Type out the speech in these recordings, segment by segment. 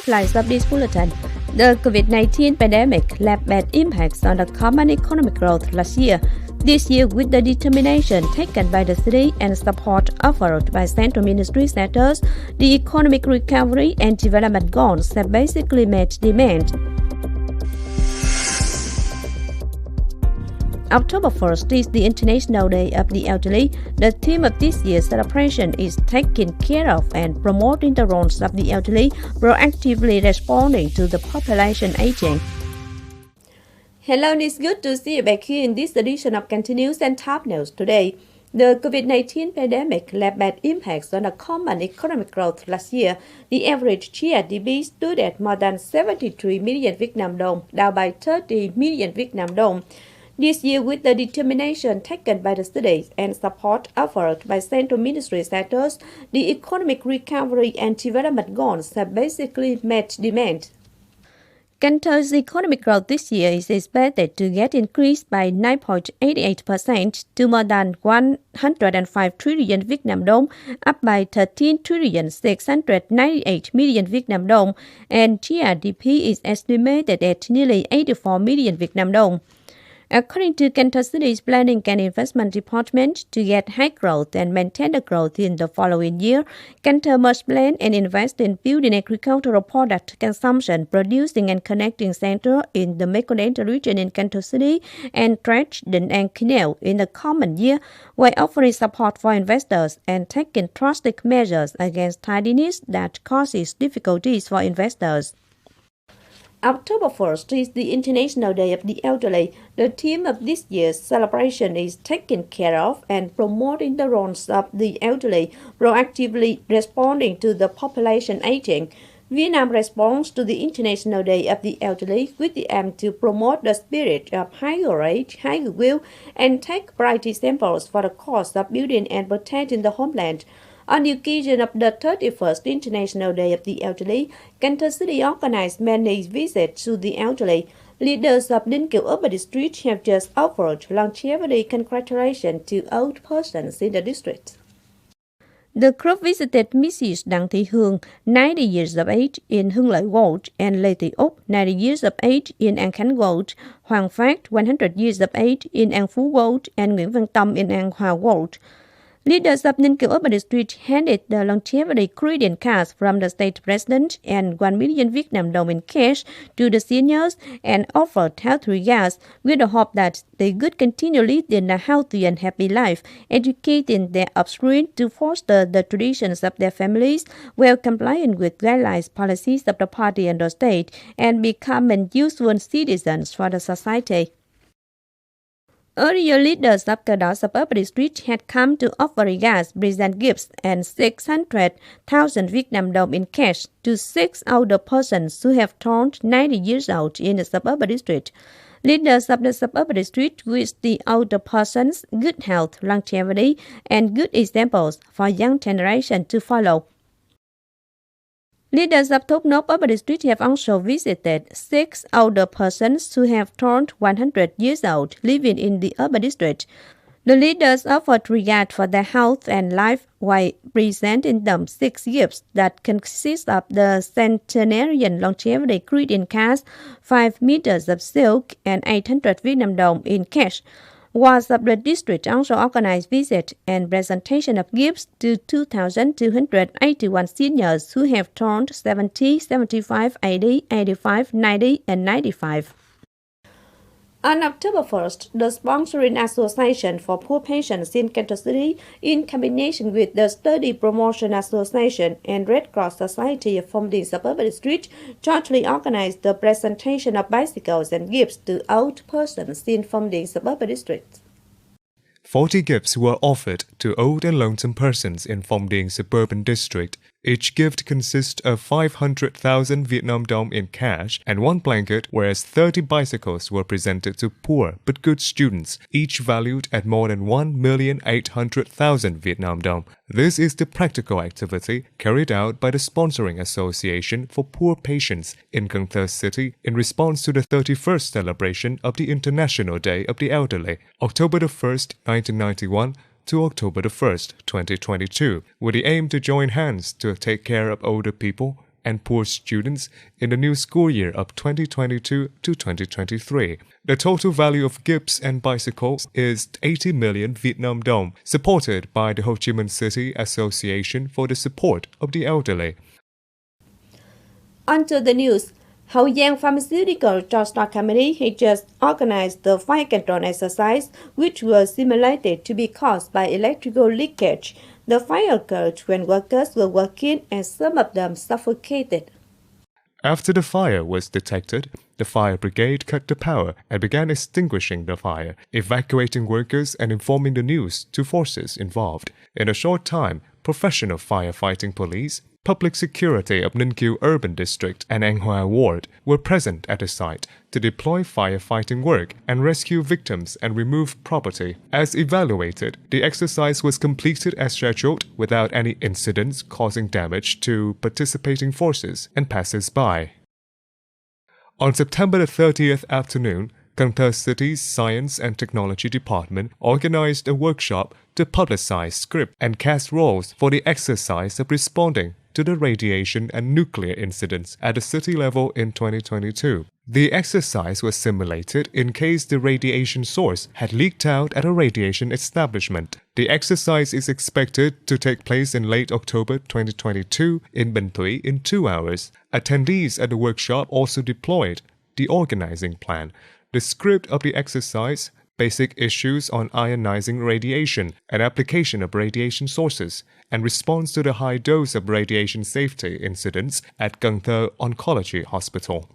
headlines of this bulletin. The COVID-19 pandemic left bad impacts on the common economic growth last year. This year, with the determination taken by the city and support offered by central ministry sectors, the economic recovery and development goals have basically met demand. October 1st is the International Day of the Elderly. The theme of this year's celebration is taking care of and promoting the roles of the elderly, proactively responding to the population aging. Hello, it's good to see you back here in this edition of Continuous and Top News today. The COVID-19 pandemic left bad impacts on the common economic growth last year. The average GDP stood at more than 73 million Vietnam dong, down by 30 million Vietnam dong. This year, with the determination taken by the cities and support offered by central ministry sectors, the economic recovery and development goals have basically met demand. Cần Thö's economic growth this year is expected to get increased by 9.88% to more than 105 trillion Vietnam dong, up by 13 trillion 698 million Vietnam dong, and GDP is estimated at nearly 84 million Vietnam dong. According to Cần Thơ City's Planning and Investment Department, to get high growth and maintain the growth in the following year, Cần Thơ must plan and invest in building agricultural product consumption, producing and connecting center in the Mekong Delta region in Cần Thơ City and Stretch and Canal in the coming year, while offering support for investors and taking drastic measures against tidiness that causes difficulties for investors. October 1st is the International Day of the Elderly. The theme of this year's celebration is taking care of and promoting the roles of the elderly, proactively responding to the population aging. Vietnam responds to the International Day of the Elderly with the aim to promote the spirit of higher age, higher will, and take bright examples for the cause of building and protecting the homeland. On the occasion of the 31st International Day of the Elderly, Cần Thơ City organized many visits to the elderly. Leaders of Ninh Kiều Urban District have just offered longevity congratulations to old persons in the district. The group visited Mrs. Đặng Thị Hương, 90 years of age, in Hưng Lợi Ward, and Lê Thị Úc, 90 years of age, in An Khánh Ward, Hoàng Phát, 100 years of age, in An Phú Ward, and Nguyễn Văn Tâm in An Hòa Ward. Leaders of Ninh Kiều Urban District handed the longevity greeting cards from the state president and 1 million Vietnam dong in cash to the seniors and offered health regards with the hope that they could continue leading a healthy and happy life, educating their offspring to foster the traditions of their families while complying with guidelines policies of the party and the state and becoming useful citizens for the society. Earlier leaders of the suburban district had come to offer regards, present gifts, and 600,000 Vietnam dong in cash to 6 older persons who have turned 90 years old in the suburban district. Leaders of the suburban district wish the older persons good health, longevity, and good examples for young generation to follow. Leaders of Thốt Nốt Urban District have also visited 6 older persons who have turned 100 years old living in the urban district. The leaders offered regard for their health and life while presenting them 6 gifts that consist of the centenarian longevity greeting cards, 5 meters of silk, and 800 Vietnam dong in cash. Wards of the district also organized visit and presentation of gifts to 2,281 seniors who have turned 70, 75, 80, 85, 90, and 95. On October 1st, the Sponsoring Association for Poor Patients in Cần Thơ City, in combination with the Study Promotion Association and Red Cross Society of Phong Điền Suburban District, jointly organized the presentation of bicycles and gifts to old persons in Phong Điền Suburban District. 40 gifts were offered to old and lonesome persons in Phong Điền Suburban District. Each gift consists of 500,000 Vietnam dong in cash and 1 blanket, whereas 30 bicycles were presented to poor but good students, each valued at more than 1,800,000 Vietnam dong. This is the practical activity carried out by the Sponsoring Association for Poor Patients in Cần Thơ City in response to the 31st celebration of the International Day of the Elderly, October the 1st, 1991, to October the 1st, 2022, with the aim to join hands to take care of older people, and poor students in the new school year of 2022 to 2023. The total value of gifts and bicycles is 80 million Vietnam dong, supported by the Ho Chi Minh City Association for the Support of the Elderly. On to the news. Hậu Giang Pharmaceutical Trust Company has just organized the fire control exercise, which was simulated to be caused by electrical leakage. The fire occurred when workers were working and some of them suffocated. After the fire was detected, the fire brigade cut the power and began extinguishing the fire, evacuating workers and informing the news to forces involved. In a short time, professional firefighting police, Public Security of Ninh Kiều Urban District and Anh Hoa Ward were present at the site to deploy firefighting work and rescue victims and remove property. As evaluated, the exercise was completed as scheduled without any incidents causing damage to participating forces and passers-by. On September the 30th afternoon, Cần Thơ City's Science and Technology Department organized a workshop to publicize script and cast roles for the exercise of responding to the radiation and nuclear incidents at the city level in 2022. The exercise was simulated in case the radiation source had leaked out at a radiation establishment. The exercise is expected to take place in late October 2022 in Bình Thủy in 2 hours. Attendees at the workshop also deployed the organizing plan, the script of the exercise, basic issues on ionizing radiation and application of radiation sources, and response to the high dose of radiation safety incidents at Cần Thơ Oncology Hospital.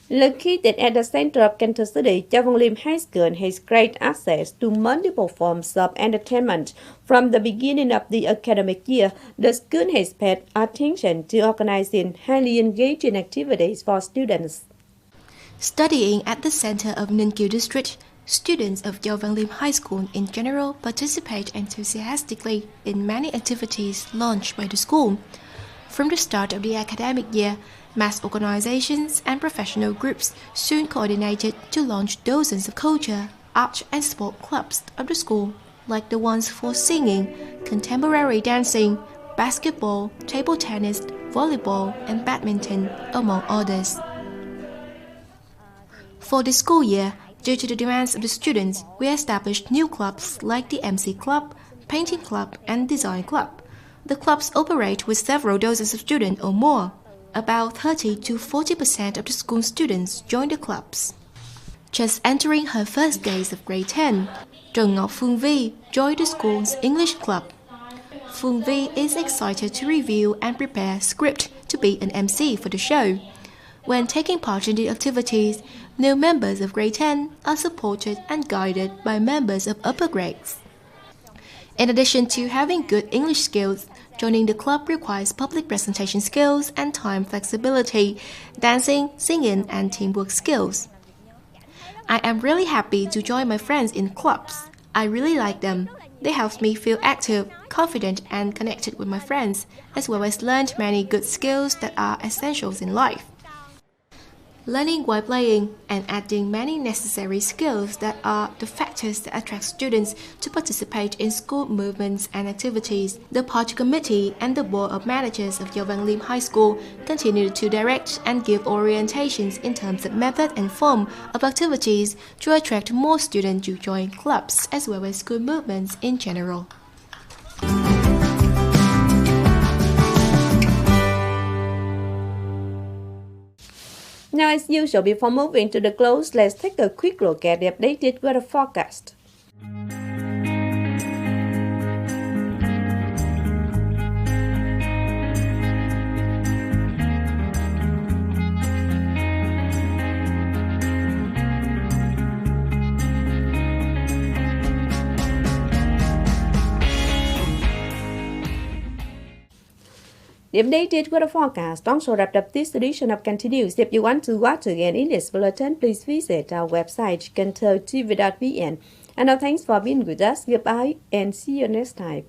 Located at the center of Cần Thơ City, Châu Văn Liêm High School has great access to multiple forms of entertainment. From the beginning of the academic year, the school has paid attention to organizing highly engaging activities for students. Studying at the center of Ninh Kiều District, students of Châu Văn Liêm High School in general participate enthusiastically in many activities launched by the school. From the start of the academic year, mass organizations and professional groups soon coordinated to launch dozens of culture, art and sport clubs of the school, like the ones for singing, contemporary dancing, basketball, table tennis, volleyball and badminton, among others. For the school year, due to the demands of the students, we established new clubs like the MC Club, Painting Club, and Design Club. The clubs operate with several dozens of students or more. About 30 to 40% of the school students join the clubs. Just entering her first days of grade 10, Trần Ngọc Phương Vi joined the school's English club. Phương Vi is excited to review and prepare a script to be an MC for the show. When taking part in the activities, new members of grade 10 are supported and guided by members of upper grades. In addition to having good English skills, joining the club requires public presentation skills and time flexibility, dancing, singing, and teamwork skills. I am really happy to join my friends in clubs. I really like them. They help me feel active, confident, and connected with my friends, as well as learned many good skills that are essentials in life. Learning while playing and adding many necessary skills that are the factors that attract students to participate in school movements and activities. The party committee and the board of managers of Châu Văn Liêm High School continue to direct and give orientations in terms of method and form of activities to attract more students to join clubs as well as school movements in general. Now, as usual, before moving to the close, let's take a quick look at the updated weather forecast. The updated weather forecast also wrapped up this edition of Kênh News. If you want to watch again in this bulletin, please visit our website, kênh.tv.vn. And now thanks for being with us. Goodbye and see you next time.